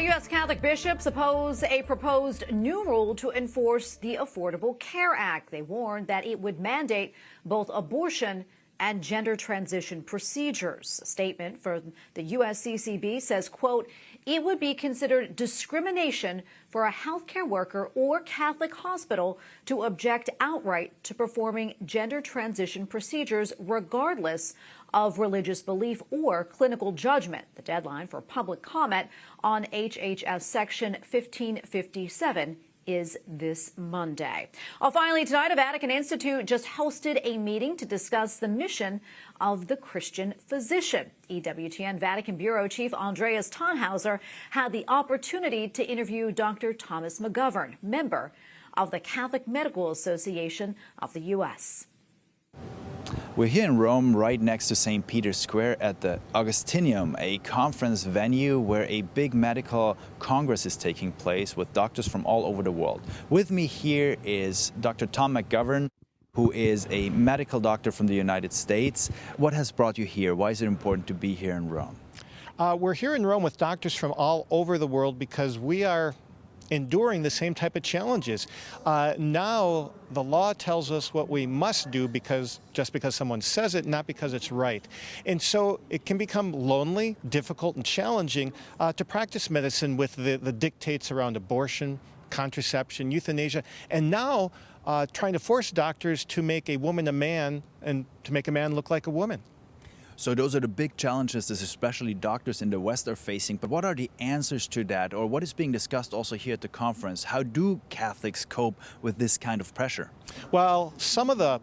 U.S. Catholic bishops oppose a proposed new rule to enforce the Affordable Care Act. They warned that it would mandate both abortion and gender transition procedures. A statement from the USCCB says, quote, it would be considered discrimination for a healthcare worker or Catholic hospital to object outright to performing gender transition procedures regardless of religious belief or clinical judgment. The deadline for public comment on HHS Section 1557 is this Monday. Finally, tonight, a Vatican Institute just hosted a meeting to discuss the mission of the Christian physician. EWTN Vatican Bureau Chief Andreas Thonhauser had the opportunity to interview Dr. Thomas McGovern, member of the Catholic Medical Association of the U.S. We're here in Rome, right next to St. Peter's Square at the Augustinium, a conference venue where a big medical congress is taking place with doctors from all over the world. With me here is Dr. Tom McGovern, who is a medical doctor from the United States. What has brought you here? Why is it important to be here in Rome? We're here in Rome with doctors from all over the world because we are enduring the same type of challenges. Now the law tells us what we must do just because someone says it, not because it's right. And so it can become lonely, difficult, and challenging to practice medicine with the dictates around abortion, contraception, euthanasia, and now trying to force doctors to make a woman a man and to make a man look like a woman. So those are the big challenges that especially doctors in the West are facing. But what are the answers to that, or what is being discussed also here at the conference? How do Catholics cope with this kind of pressure? Well, some of the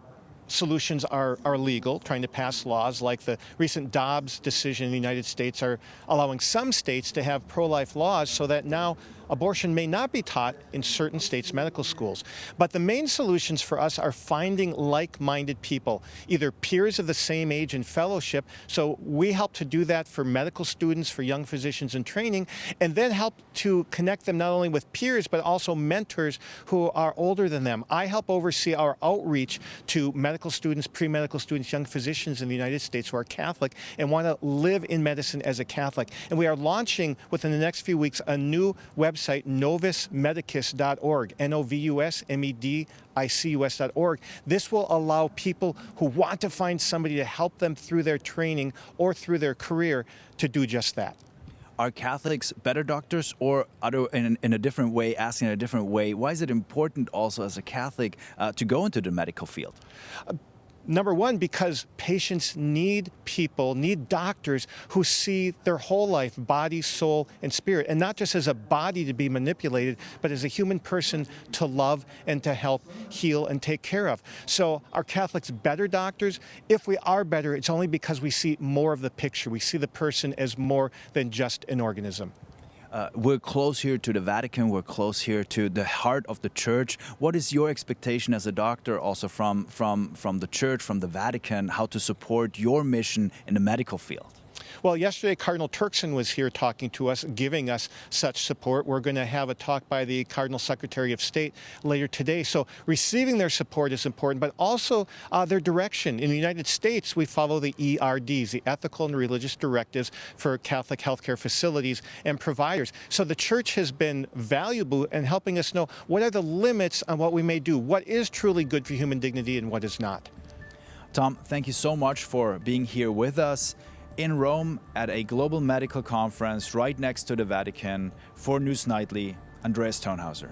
solutions are legal, trying to pass laws like the recent Dobbs decision in the United States are allowing some states to have pro-life laws so that now abortion may not be taught in certain states' medical schools. But the main solutions for us are finding like-minded people, either peers of the same age in fellowship. So we help to do that for medical students, for young physicians in training, and then help to connect them not only with peers, but also mentors who are older than them. I help oversee our outreach to medical students, pre-medical students, young physicians in the United States who are Catholic and want to live in medicine as a Catholic. And we are launching within the next few weeks a new website, novusmedicus.org, novusmedicus.org. This will allow people who want to find somebody to help them through their training or through their career to do just that. Are Catholics better doctors, or in a different way, asking in a different way, why is it important also as a Catholic to go into the medical field? Number one, because patients need doctors who see their whole life, body, soul, and spirit, and not just as a body to be manipulated, but as a human person to love and to help heal and take care of. So are Catholics better doctors? If we are better, it's only because we see more of the picture. We see the person as more than just an organism. We're close here to the Vatican. We're close here to the heart of the Church. What is your expectation as a doctor also from the Church, from the Vatican, how to support your mission in the medical field? Well, yesterday Cardinal Turkson was here talking to us, giving us such support. We're going to have a talk by the Cardinal Secretary of State later today. So receiving their support is important, but also their direction. In the United States, we follow the ERDs, the Ethical and Religious Directives for Catholic healthcare facilities and providers. So the Church has been valuable in helping us know what are the limits on what we may do, what is truly good for human dignity and what is not. Tom, thank you so much for being here with us in Rome at a global medical conference right next to the Vatican. For News Nightly, Andreas Thonhauser.